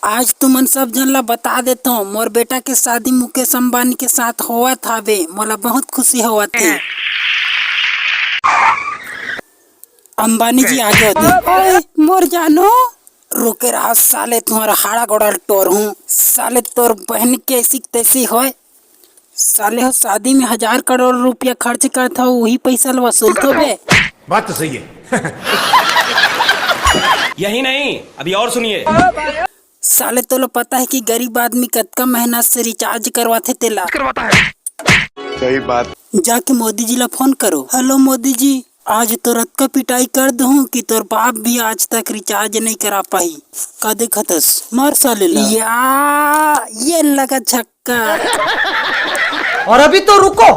आज तुमन सब जन ला बता देता हूँ, मोर बेटा के शादी मुकेश अंबानी के साथ होवत हावे। मोला बहुत खुशी होवत है। अंबानी जी आगे होते। ओए मोर जानो, रुके रहा साले, तुम्हारा हाड़ा गोड़ा टोर हूँ साले। तोर बहन के ऐसी तैसी होए साले हो। शादी में 1000 करोड़ रुपया खर्च करता हो, वही पैसा वसूल तो बे। बात तो सही है। यही नहीं, अभी और सुनिए। साले तो लो पता है कि गरीब आदमी कतका मेहनत से रिचार्ज करवाते तेला। सही बात। जाके मोदी जी ला फोन करो। हेलो मोदी जी, आज तो रत का पिटाई कर दूं कि तोर बाप भी आज तक रिचार्ज नहीं करा पाई। का देखतस मार साले ला। ये लगा छक्का। और अभी तो रुको,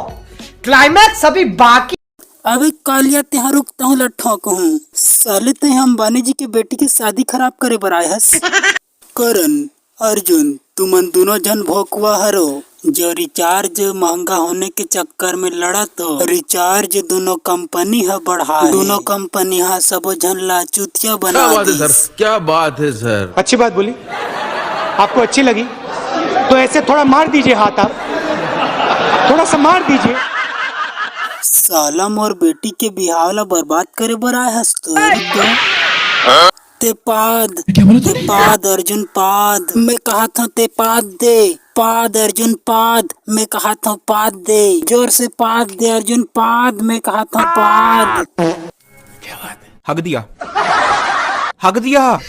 क्लाइमैक्स अभी बाकी। अबे कालिया तेहा रुकता हूँ लट्ठों को हूँ साले। ते हम अंबानी जी के बेटी की शादी खराब करे बर आए हस। करण अर्जुन तुमन दोनों जन भोकवा हरो जो रिचार्ज महंगा होने के चक्कर में लड़ा। तो रिचार्ज दोनों कंपनी है बढ़ा। दोनों कंपनी है सब जन ला चुतिया बना दी। क्या बात है सर। अच्छी बात बोली, आपको अच्छी लगी तो ऐसे थोड़ा मार दीजिए हाथ, आप थोड़ा सा मार दीजिए। साला मोर बेटी के बिहाव ला बर्बाद करे बर आए हस तो। तेपाद अर्जुन पाद, मैं कहा था तेपाद दे। पाद अर्जुन पाद, मैं कहा था पाद दे। जोर से पाद दे अर्जुन पाद, मैं कहा था पाद। हक दिया, हक दिया।